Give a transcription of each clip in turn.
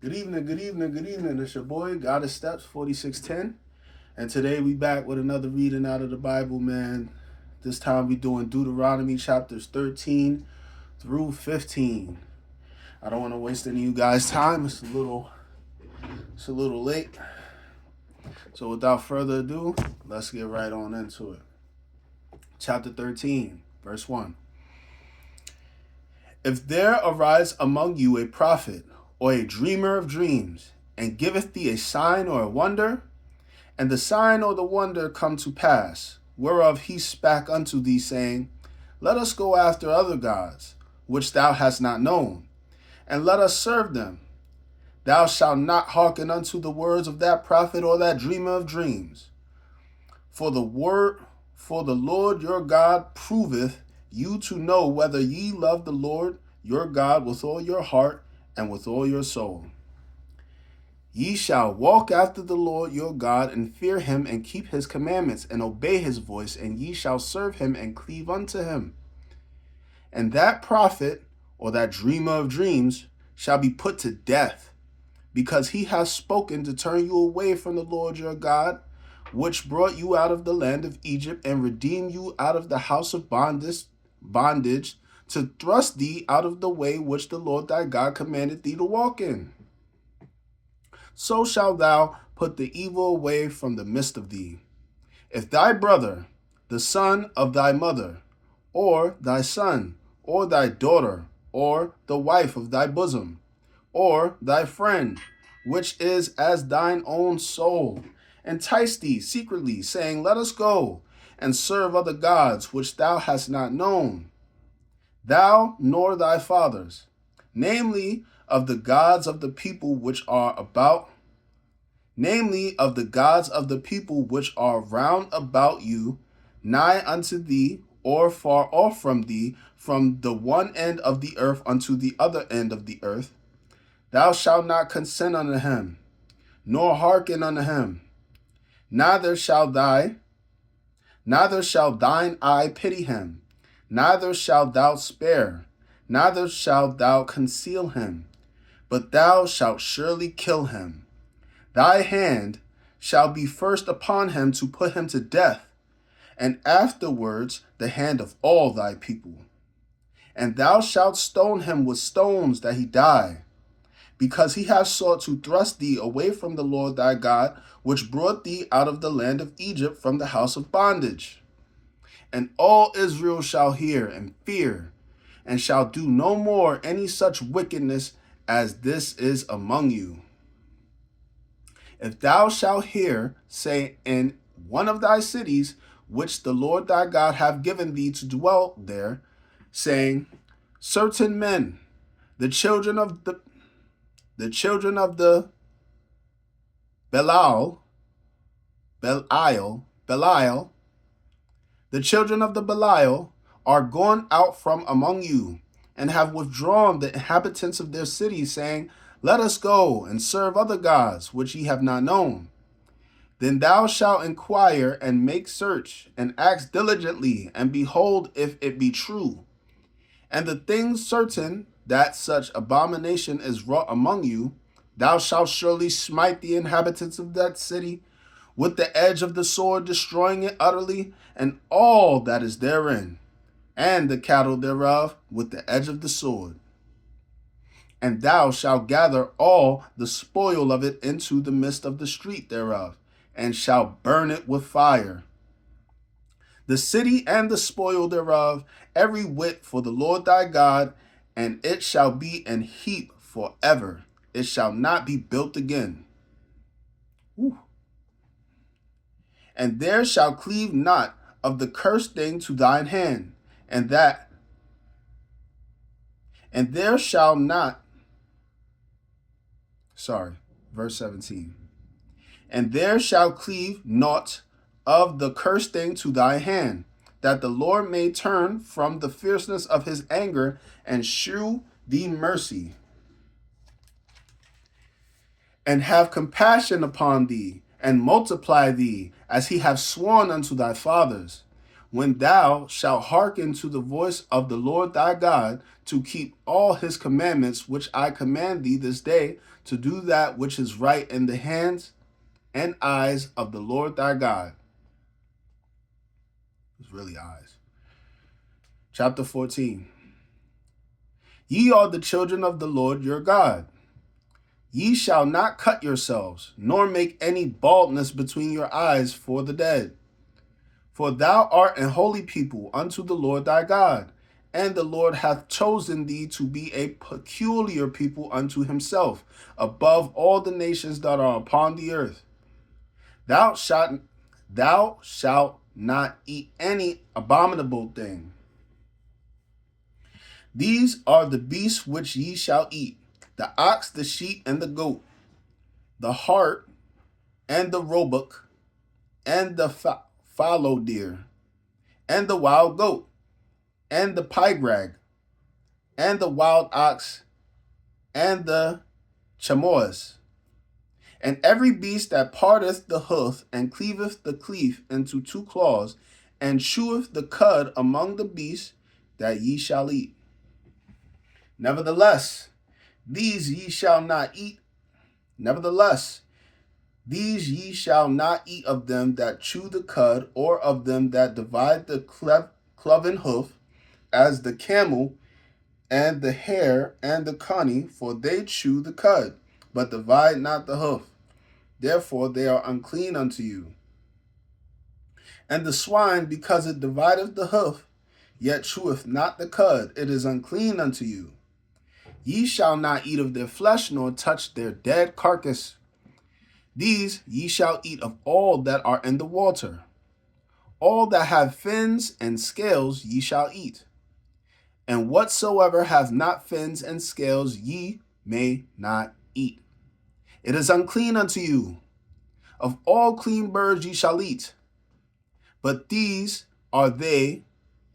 Good evening, good evening, good evening. It's your boy, Goddess Steps 4610. And today we back with another reading out of the Bible, man. This time we doing Deuteronomy chapters 13 through 15. I don't want to waste any of you guys' time. It's a little late. So without further ado, let's get right on into it. Chapter 13, verse 1. If there arise among you a prophet or a dreamer of dreams, and giveth thee a sign or a wonder, and the sign or the wonder come to pass, whereof he spake unto thee, saying, Let us go after other gods, which thou hast not known, and let us serve them. Thou shalt not hearken unto the words of that prophet or that dreamer of dreams. For the Lord your God proveth you to know whether ye love the Lord your God with all your heart and with all your soul. Ye shall walk after the Lord your God, and fear him, and keep his commandments, and obey his voice, and ye shall serve him, and cleave unto him. And that prophet, or that dreamer of dreams, shall be put to death, because he hath spoken to turn you away from the Lord your God, which brought you out of the land of Egypt, and redeemed you out of the house of bondage, to thrust thee out of the way which the Lord thy God commanded thee to walk in. So shalt thou put the evil away from the midst of thee. If thy brother, the son of thy mother, or thy son, or thy daughter, or the wife of thy bosom, or thy friend, which is as thine own soul, entice thee secretly, saying, Let us go and serve other gods which thou hast not known, thou nor thy fathers, namely of the gods of the people which are round about you, nigh unto thee, or far off from thee, from the one end of the earth unto the other end of the earth. Thou shalt not consent unto him, nor hearken unto him. Neither shall thine eye pity him, neither shalt thou spare, neither shalt thou conceal him, but thou shalt surely kill him. Thy hand shall be first upon him to put him to death, and afterwards the hand of all thy people. And thou shalt stone him with stones that he die, because he hath sought to thrust thee away from the Lord thy God, which brought thee out of the land of Egypt from the house of bondage. And all Israel shall hear and fear, and shall do no more any such wickedness as this is among you. If thou shalt hear, say, in one of thy cities, which the Lord thy God hath given thee to dwell there, saying, Certain men, the children of the Belial, the children of the Belial are gone out from among you, and have withdrawn the inhabitants of their cities, saying, Let us go and serve other gods, which ye have not known. Then thou shalt inquire and make search, and ask diligently, and behold if it be true. And the thing certain that such abomination is wrought among you, thou shalt surely smite the inhabitants of that city with the edge of the sword, destroying it utterly, and all that is therein, and the cattle thereof with the edge of the sword. And thou shalt gather all the spoil of it into the midst of the street thereof, and shalt burn it with fire. The city and the spoil thereof, every whit for the Lord thy God, and it shall be an heap forever. It shall not be built again. Woo. And there shall cleave not of the cursed thing to thine hand, and there shall not, verse 17. And there shall cleave naught of the cursed thing to thy hand, that the Lord may turn from the fierceness of his anger, and shew thee mercy, and have compassion upon thee, and multiply thee, as he hath sworn unto thy fathers, when thou shalt hearken to the voice of the Lord thy God, to keep all his commandments which I command thee this day, to do that which is right in the hands and eyes of the Lord thy God. It's really eyes. Chapter 14. Ye are the children of the Lord your God. Ye shall not cut yourselves, nor make any baldness between your eyes for the dead. For thou art an holy people unto the Lord thy God, and the Lord hath chosen thee to be a peculiar people unto himself, above all the nations that are upon the earth. Thou shalt not eat any abominable thing. These are the beasts which ye shall eat: the ox, the sheep, and the goat, the hart, and the roebuck, and the fallow deer, and the wild goat, and the pygarg, and the wild ox, and the chamois, and every beast that parteth the hoof, and cleaveth the cleef into two claws, and cheweth the cud among the beasts that ye shall eat. Nevertheless, these ye shall not eat. Nevertheless, these ye shall not eat of them that chew the cud, or of them that divide the cloven hoof, as the camel, and the hare, and the coney, for they chew the cud, but divide not the hoof. Therefore they are unclean unto you. And the swine, because it divideth the hoof, yet cheweth not the cud, it is unclean unto you. Ye shall not eat of their flesh, nor touch their dead carcass. These ye shall eat of all that are in the water. All that have fins and scales ye shall eat. And whatsoever hath not fins and scales ye may not eat. It is unclean unto you. Of all clean birds ye shall eat. But these are they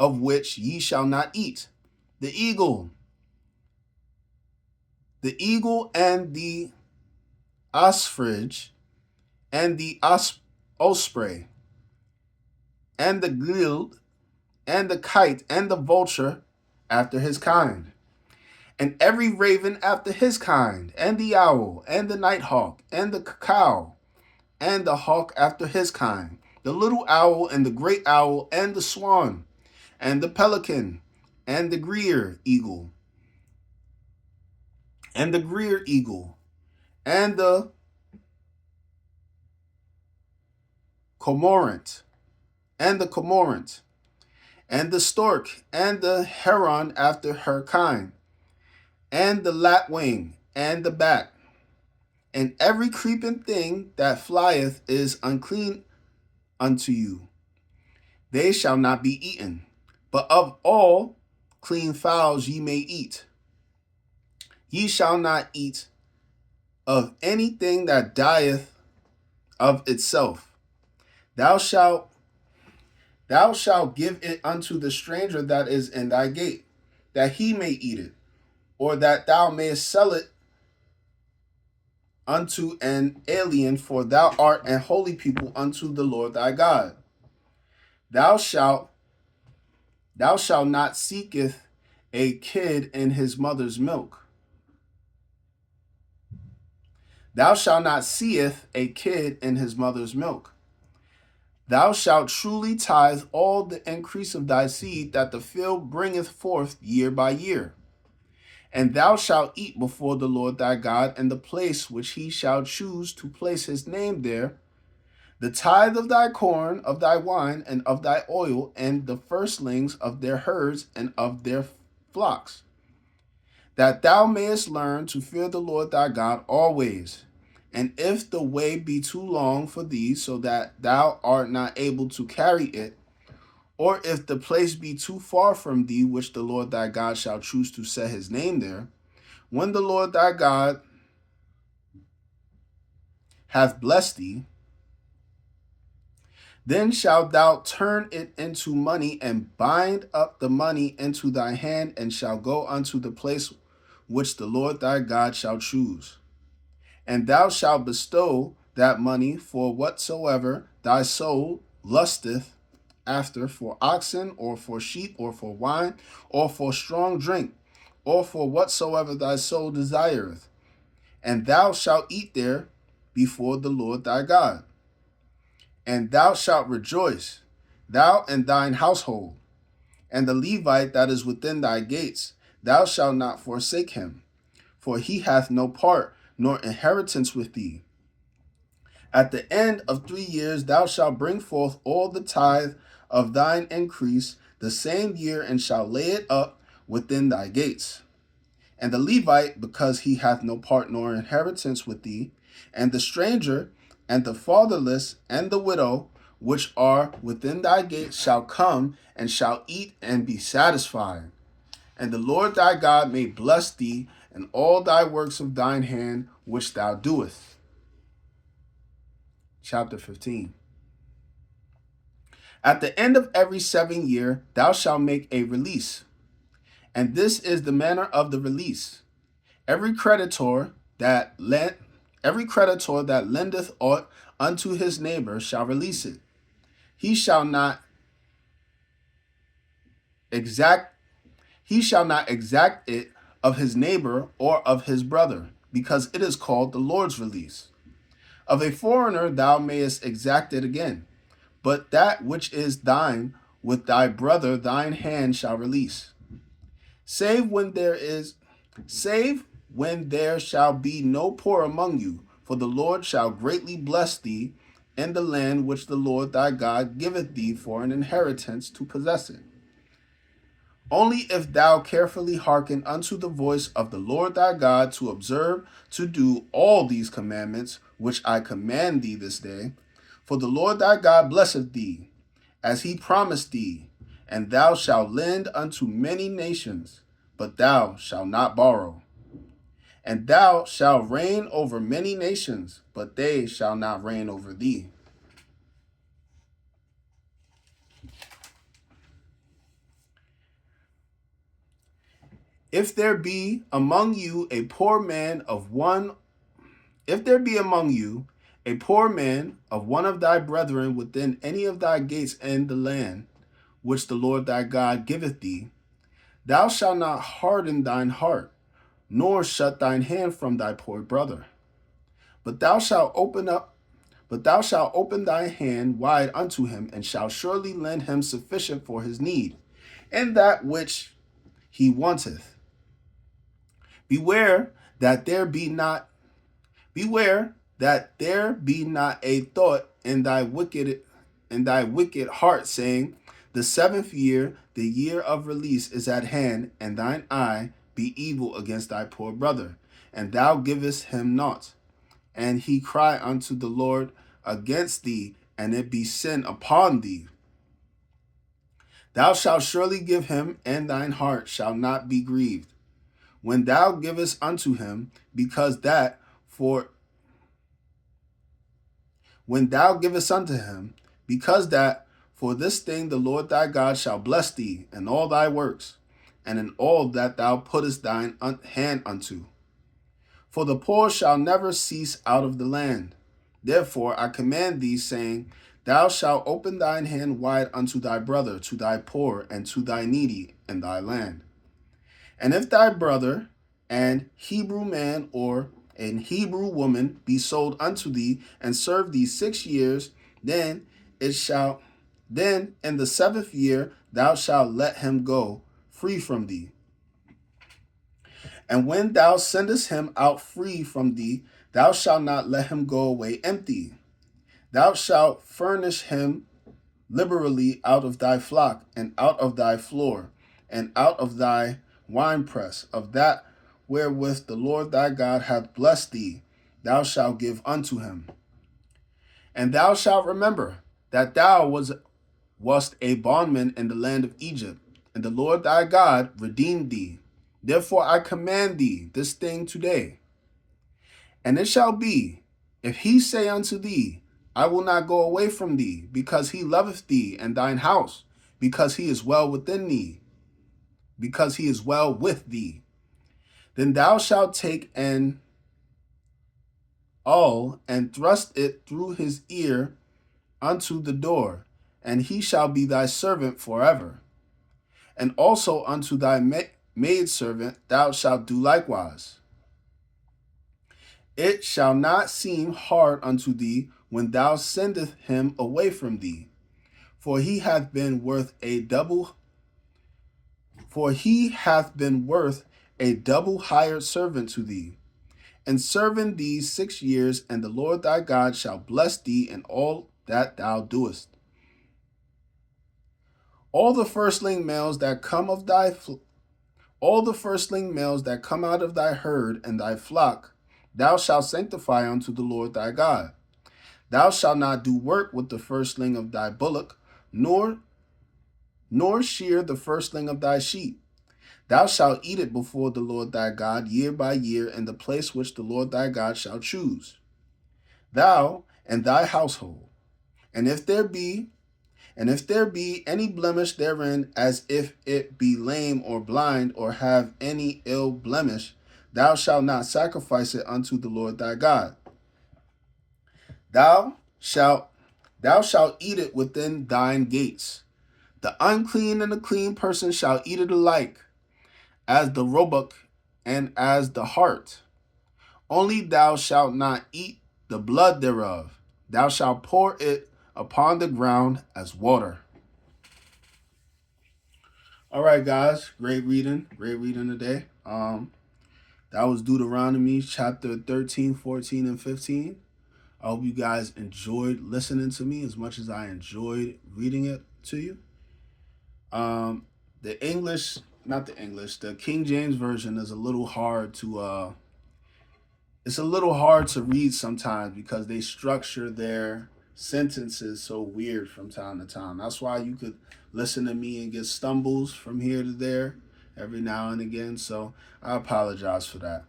of which ye shall not eat: the eagle, and the ostrich, and the osprey, and the guilde, and the kite, and the vulture after his kind, and every raven after his kind, and the owl, and the nighthawk, and the cow, and the hawk after his kind, the little owl, and the great owl, and the swan, and the pelican, and the greer eagle, and the cormorant, and the stork, and the heron after her kind, and the lapwing, and the bat, and every creeping thing that flieth is unclean unto you. They shall not be eaten. But of all clean fowls ye may eat. Ye shall not eat of anything that dieth of itself. Thou shalt give it unto the stranger that is in thy gate, that he may eat it, or that thou mayest sell it unto an alien, for thou art an holy people unto the Lord thy God. Thou shalt not seeketh a kid in his mother's milk. Thou shalt not seeth a kid in his mother's milk. Thou shalt truly tithe all the increase of thy seed that the field bringeth forth year by year. And thou shalt eat before the Lord thy God in the place which he shall choose to place his name there, the tithe of thy corn, of thy wine, and of thy oil, and the firstlings of their herds and of their flocks, that thou mayest learn to fear the Lord thy God always. And if the way be too long for thee, so that thou art not able to carry it, or if the place be too far from thee, which the Lord thy God shall choose to set his name there, when the Lord thy God hath blessed thee, then shalt thou turn it into money, and bind up the money into thy hand, and shall go unto the place which the Lord thy God shall choose. And thou shalt bestow that money for whatsoever thy soul lusteth after for oxen, or for sheep, or for wine, or for strong drink, or for whatsoever thy soul desireth. And thou shalt eat there before the Lord thy God. And thou shalt rejoice, thou and thine household. And the Levite that is within thy gates, thou shalt not forsake him, for he hath no part nor inheritance with thee. At the end of 3 years thou shalt bring forth all the tithe of thine increase the same year, and shalt lay it up within thy gates. And the Levite, because he hath no part nor inheritance with thee, and the stranger, and the fatherless, and the widow, which are within thy gates, shall come and shall eat and be satisfied. And the Lord thy God may bless thee in all thy works of thine hand, which thou doest. Chapter 15. At the end of every 7 year, thou shalt make a release. And this is the manner of the release. Every creditor that lendeth aught unto his neighbor shall release it. He shall not exact it of his neighbor or of his brother, because it is called the Lord's release. Of a foreigner thou mayest exact it again, but that which is thine with thy brother thine hand shall release. Save when there shall be no poor among you, for the Lord shall greatly bless thee in the land which the Lord thy God giveth thee for an inheritance to possess it. Only if thou carefully hearken unto the voice of the Lord thy God, to observe to do all these commandments which I command thee this day, for the Lord thy God blesseth thee, as he promised thee, and thou shalt lend unto many nations, but thou shalt not borrow. And thou shalt reign over many nations, but they shall not reign over thee. If there be among you a poor man of one of thy brethren within any of thy gates in the land which the Lord thy God giveth thee, thou shalt not harden thine heart, nor shut thine hand from thy poor brother. But thou shalt open thy hand wide unto him, and shalt surely lend him sufficient for his need, and that which he wanteth. Beware that there be not a thought in thy wicked heart, saying, the 7th year, the year of release, is at hand, and thine eye be evil against thy poor brother, and thou givest him naught, and he cry unto the Lord against thee, and it be sin upon thee. Thou shalt surely give him, and thine heart shall not be grieved, when thou givest unto him, because that for this thing the Lord thy God shall bless thee in all thy works, and in all that thou puttest thine hand unto. For the poor shall never cease out of the land. Therefore I command thee, saying, thou shalt open thine hand wide unto thy brother, to thy poor, and to thy needy in thy land. And if thy brother, an Hebrew man or an Hebrew woman, be sold unto thee, and serve thee 6 years, then in the 7th year thou shalt let him go free from thee. And when thou sendest him out free from thee, thou shalt not let him go away empty. Thou shalt furnish him liberally out of thy flock, and out of thy floor, and out of thy winepress, of that wherewith the Lord thy God hath blessed thee, thou shalt give unto him. And thou shalt remember that thou wast a bondman in the land of Egypt, and the Lord thy God redeemed thee. Therefore I command thee this thing today. And it shall be, if he say unto thee, I will not go away from thee, because he loveth thee and thine house, because he is well with thee, then thou shalt take an awl and thrust it through his ear unto the door, and he shall be thy servant forever. And also unto thy maidservant thou shalt do likewise. It shall not seem hard unto thee when thou sendest him away from thee, for he hath been worth a double hired servant to thee, and serving thee 6 years, and the Lord thy God shall bless thee in all that thou doest. All the firstling males that come out of thy herd and thy flock, thou shalt sanctify unto the Lord thy God. Thou shalt not do work with the firstling of thy bullock, nor shear the firstling of thy sheep. Thou shalt eat it before the Lord thy God year by year in the place which the Lord thy God shall choose, thou and thy household. And if there be any blemish therein, as if it be lame or blind, or have any ill blemish, thou shalt not sacrifice it unto the Lord thy God. Thou shalt eat it within thine gates. The unclean and the clean person shall eat it alike, as the roebuck and as the hart. Only thou shalt not eat the blood thereof. Thou shalt pour it upon the ground as water. All right, guys. Great reading today. That was Deuteronomy chapter 13, 14, and 15. I hope you guys enjoyed listening to me as much as I enjoyed reading it to you. The King James Version is a little hard to read sometimes because they structure their sentences so weird from time to time. That's why you could listen to me and get stumbles from here to there every now and again. So I apologize for that.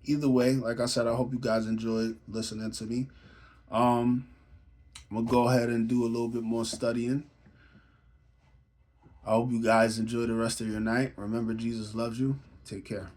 Either way, like I said, I hope you guys enjoyed listening to me. I'm going to go ahead and do a little bit more studying. I hope you guys enjoy the rest of your night. Remember, Jesus loves you. Take care.